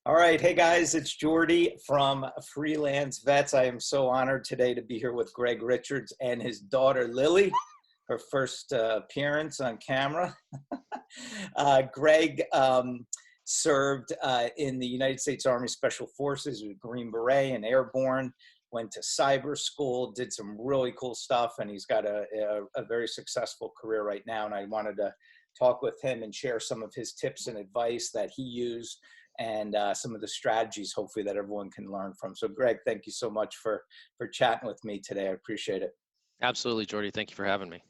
All right. Hey guys, it's Jordy from Freelance Vets. I am so honored today to be here with Greg Richards and his daughter Lily, her first appearance on camera. Greg served in the United States Army Special Forces with Green Beret and Airborne, went to cyber school, did some really cool stuff, and he's got a very successful career right now. And I wanted to talk with him and share some of his tips and advice that he used and some of the strategies, hopefully, that everyone can learn from. So, Greg, thank you so much for chatting with me today. I appreciate it. Absolutely, Jordy. Thank you for having me.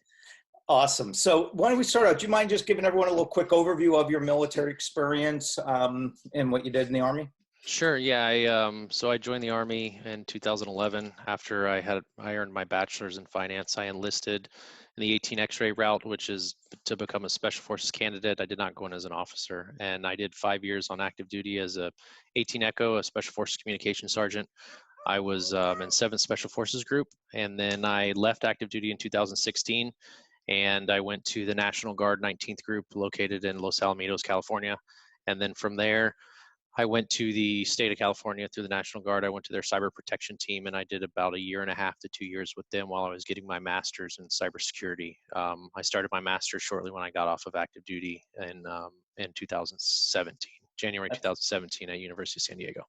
Awesome. So why don't we start out? Do you mind just giving everyone a little quick overview of your military experience and what you did in the Army? Sure. Yeah. So I joined the Army in 2011 after I earned my bachelor's in finance. I enlisted in the 18 X-ray route, which is to become a Special Forces candidate. I did not go in as an officer, and I did 5 years on active duty as a 18 Echo, a Special Forces communication sergeant. I was in 7th Special Forces Group, and then I left active duty in 2016, and I went to the National Guard 19th Group located in Los Alamitos, California. And then from there, I went to the state of California through the National Guard. I went to their cyber protection team, and I did about 1.5 to 2 years with them while I was getting my master's in cybersecurity. I started my master's shortly when I got off of active duty in 2017, January 2017 at University of San Diego.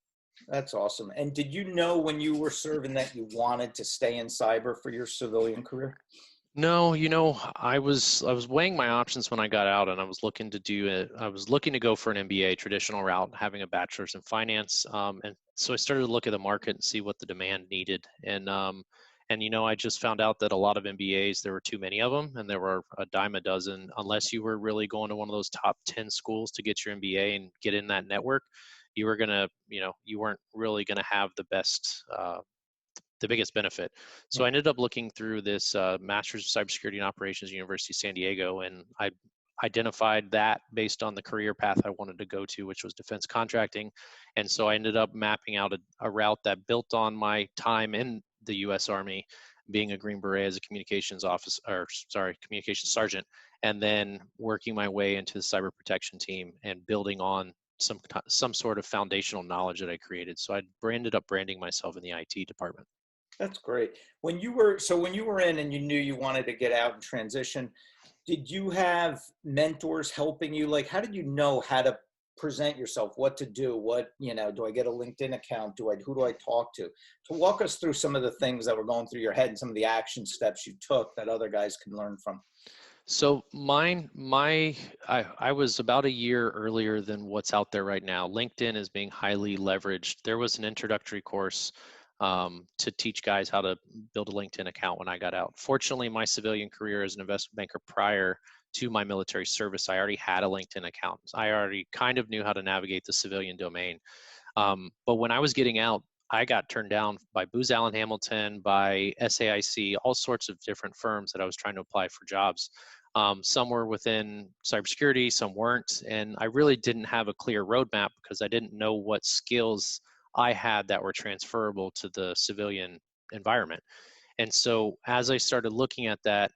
That's awesome. And did you know when you were serving that you wanted to stay in cyber for your civilian career? No, I was weighing my options when I got out, and I was looking to go for an MBA, traditional route, having a bachelor's in finance. And so I started to look at the market and see what the demand needed. And I just found out that a lot of MBAs, there were too many of them, and there were a dime a dozen. Unless you were really going to one of those top 10 schools to get your MBA and get in that network, you weren't really gonna have the biggest benefit. So I ended up looking through this Master's of Cybersecurity and Operations, University of San Diego, and I identified that based on the career path I wanted to go to, which was defense contracting. And so I ended up mapping out a route that built on my time in the U.S. Army, being a Green Beret as a communications sergeant, and then working my way into the cyber protection team and building on some sort of foundational knowledge that I created. So I ended up branding myself in the IT department. That's great. When you were in and you knew you wanted to get out and transition, did you have mentors helping you? Like, how did you know how to present yourself, what to do? Do I get a LinkedIn account? Who do I talk to? To walk us through some of the things that were going through your head and some of the action steps you took that other guys can learn from. So I was about a year earlier than what's out there right now. LinkedIn is being highly leveraged. There was an introductory course to teach guys how to build a LinkedIn account when I got out. Fortunately, my civilian career as an investment banker prior to my military service, I already had a LinkedIn account. I already kind of knew how to navigate the civilian domain. But when I was getting out, I got turned down by Booz Allen Hamilton, by SAIC, all sorts of different firms that I was trying to apply for jobs. Some were within cybersecurity, some weren't. And I really didn't have a clear roadmap because I didn't know what skills I had that were transferable to the civilian environment. And so as I started looking at that,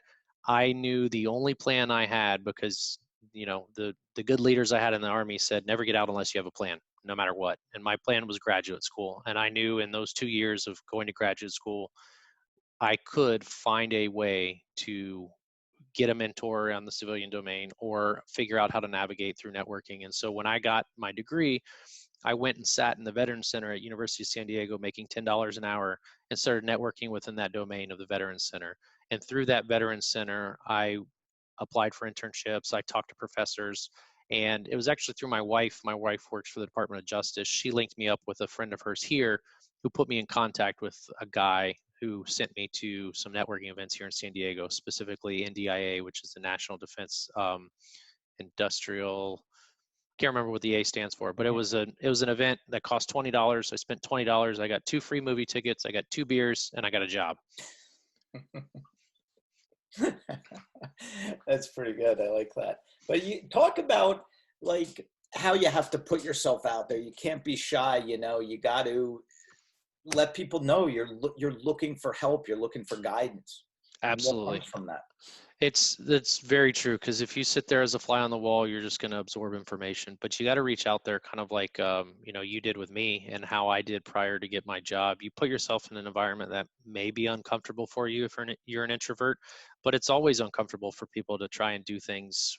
I knew the only plan I had, because the good leaders I had in the Army said never get out unless you have a plan, no matter what. And my plan was graduate school. And I knew in those 2 years of going to graduate school, I could find a way to get a mentor on the civilian domain or figure out how to navigate through networking. And so when I got my degree, I went and sat in the Veterans Center at University of San Diego making $10 an hour and started networking within that domain of the Veterans Center. And through that Veterans Center, I applied for internships. I talked to professors, and it was actually through my wife. My wife works for the Department of Justice. She linked me up with a friend of hers here who put me in contact with a guy who sent me to some networking events here in San Diego, specifically NDIA, which is the National Defense Industrial. Can't remember what the A stands for, but it was an event that cost $20. I spent $20. I got 2 free movie tickets. I got 2 beers, and I got a job. That's pretty good. I like that. But you talk about like how you have to put yourself out there. You can't be shy. You got to let people know you're looking for help. You're looking for guidance. Absolutely. What comes from that? That's very true, because if you sit there as a fly on the wall, you're just going to absorb information. But you got to reach out there, kind of like you did with me, and how I did prior to get my job. You put yourself in an environment that may be uncomfortable for you if you're an introvert, but it's always uncomfortable for people to try and do things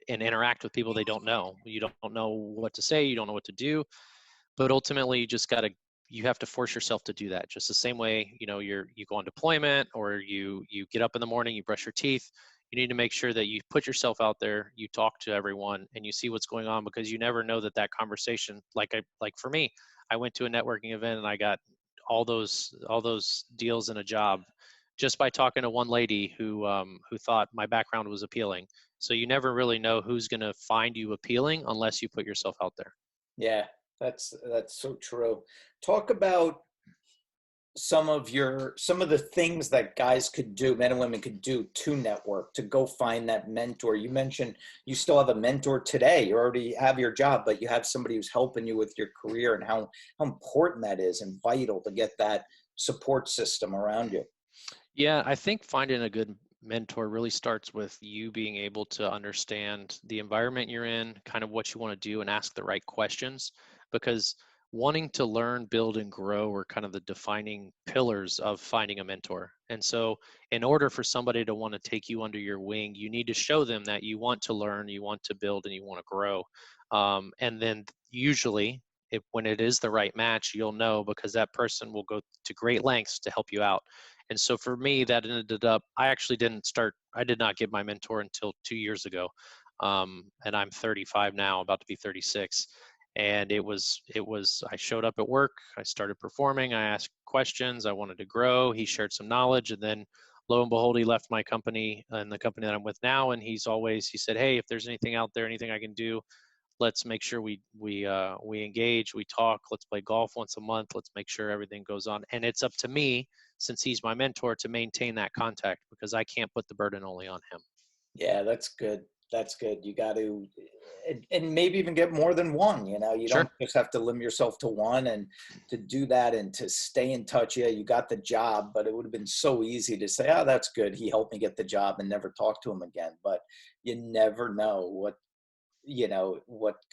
and interact with people they don't know. You don't know what to say, you don't know what to do, but ultimately you have to force yourself to do that. Just the same way, you go on deployment, or you get up in the morning, you brush your teeth. You need to make sure that you put yourself out there, you talk to everyone, and you see what's going on, because you never know that conversation, like for me, I went to a networking event and I got all those deals in a job just by talking to one lady who thought my background was appealing. So you never really know who's going to find you appealing unless you put yourself out there. Yeah, that's so true. Talk about some of the things that guys could do, men and women could do to network, to go find that mentor. You mentioned you still have a mentor today. You already have your job, but you have somebody who's helping you with your career, and how important that is and vital to get that support system around you. Yeah, I think finding a good mentor really starts with you being able to understand the environment you're in, kind of what you want to do, and ask the right questions. Because wanting to learn, build, and grow are kind of the defining pillars of finding a mentor. And so, in order for somebody to want to take you under your wing, you need to show them that you want to learn, you want to build, and you want to grow. And then, usually, when it is the right match, you'll know, because that person will go to great lengths to help you out. And so for me, that ended up, I did not get my mentor until 2 years ago. And I'm 35 now, about to be 36. And I showed up at work, I started performing, I asked questions, I wanted to grow. He shared some knowledge, and then lo and behold, he left my company and the company that I'm with now. And he said, "Hey, if there's anything out there, anything I can do, let's make sure we engage, we talk, let's play golf once a month, let's make sure everything goes on." And it's up to me, since he's my mentor, to maintain that contact, because I can't put the burden only on him. Yeah, that's good. That's good. You got to, and maybe even get more than one. You Sure. don't just have to limit yourself to one, and to do that and to stay in touch. Yeah, you got the job, but it would have been so easy to say, "Oh, that's good. He helped me get the job," and never talk to him again. But you never know what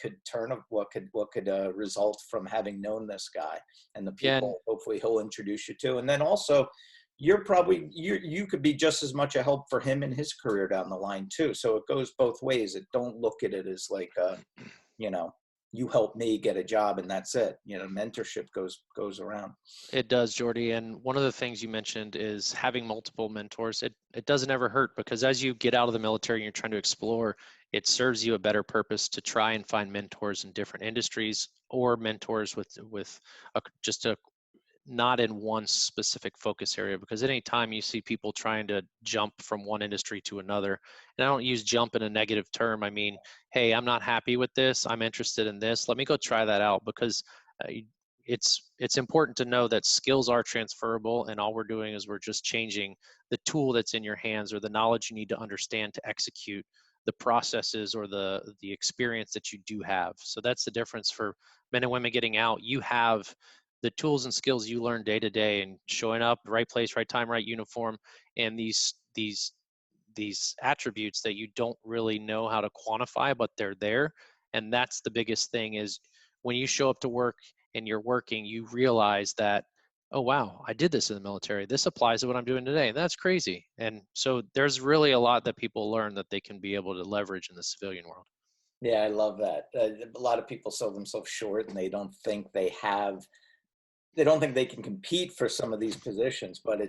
could result from having known this guy, and the Yeah, and people hopefully he'll introduce you to. And then also, you could be just as much a help for him in his career down the line too. So it goes both ways. It don't look at it as like you know you help me get a job and that's it. Mentorship goes around. it does, Jordy. And one of the things you mentioned is having multiple mentors. It doesn't ever hurt, because as you get out of the military and you're trying to explore, it serves you a better purpose to try and find mentors in different industries, or mentors with just a not in one specific focus area. Because at any time you see people trying to jump from one industry to another, and I don't use jump in a negative term, I mean, hey, I'm not happy with this, I'm interested in this, let me go try that out. Because uh, it's important to know that skills are transferable, and all we're doing is we're just changing the tool that's in your hands, or the knowledge you need to understand to execute the processes, or the experience that you do have. So that's the difference for men and women getting out. You have the tools and skills you learn day to day, and showing up, right place, right time, right uniform, and these attributes that you don't really know how to quantify, but they're there. And that's the biggest thing, is when you show up to work and you're working, you realize that, oh wow, I did this in the military, this applies to what I'm doing today, that's crazy. And so there's really a lot that people learn that they can be able to leverage in the civilian world. Yeah, I love that. A lot of people sell themselves short, and they don't think they can compete for some of these positions. But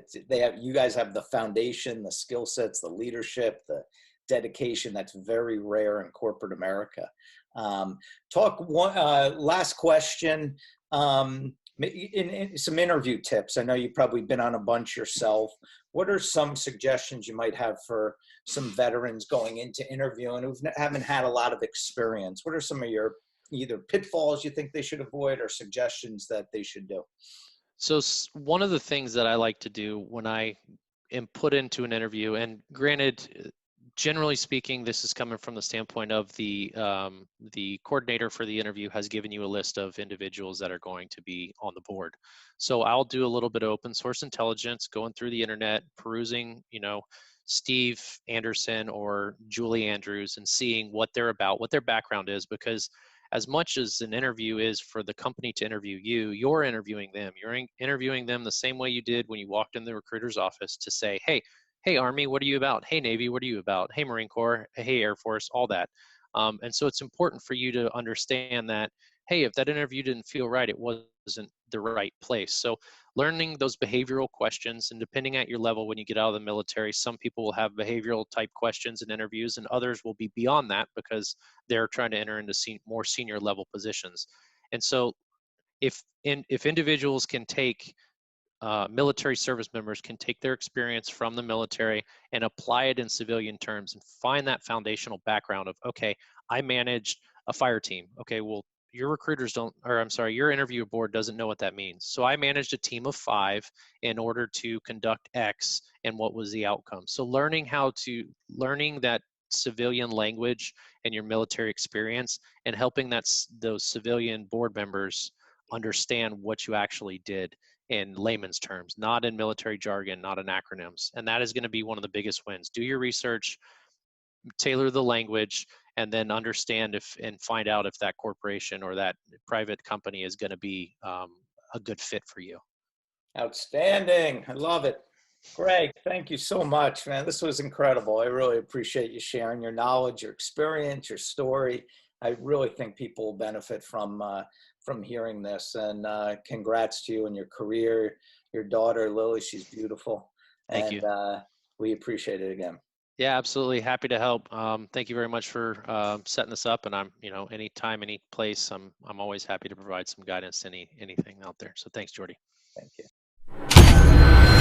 you guys have the foundation, the skill sets, the leadership, the dedication that's very rare in corporate America. um, Talk one last question. In some interview tips, I know you've probably been on a bunch yourself. What are some suggestions you might have for some veterans going into interviewing who haven't had a lot of experience? What are some of your either pitfalls you think they should avoid, or suggestions that they should do? So one of the things that I like to do when I am put into an interview, and granted, generally speaking, this is coming from the standpoint of the coordinator for the interview has given you a list of individuals that are going to be on the board. So I'll do a little bit of open source intelligence, going through the internet, perusing, Steve Anderson or Julie Andrews and seeing what they're about, what their background is, because as much as an interview is for the company to interview you, you're interviewing them. You're interviewing them the same way you did when you walked in the recruiter's office to say, hey, Army, what are you about? Hey, Navy, what are you about? Hey, Marine Corps, hey, Air Force, all that. And so it's important for you to understand that, hey, if that interview didn't feel right, it wasn't the right place. So learning those behavioral questions, and depending at your level when you get out of the military, some people will have behavioral type questions in interviews and others will be beyond that because they're trying to enter into more senior level positions. And so if individuals can take military service members can take their experience from the military and apply it in civilian terms and find that foundational background of, okay, I managed a fire team. Okay, well, your recruiters don't, or I'm sorry, your interview board doesn't know what that means. So I managed a team of 5 in order to conduct X, and what was the outcome. So learning that civilian language and your military experience and helping those civilian board members understand what you actually did in layman's terms, not in military jargon, not in acronyms. And that is going to be one of the biggest wins. Do your research, tailor the language, and then understand if and find out if that corporation or that private company is going to be a good fit for you. Outstanding. I love it. Greg, thank you so much, man. This was incredible. I really appreciate you sharing your knowledge, your experience, your story. I really think people will benefit from hearing this. And congrats to you and your career. Your daughter, Lily, she's beautiful. Thank And you. we appreciate it again. Yeah, absolutely. Happy to help. Thank you very much for setting this up. And I'm, anytime, any place, I'm always happy to provide some guidance to anything out there. So thanks, Jordy. Thank you.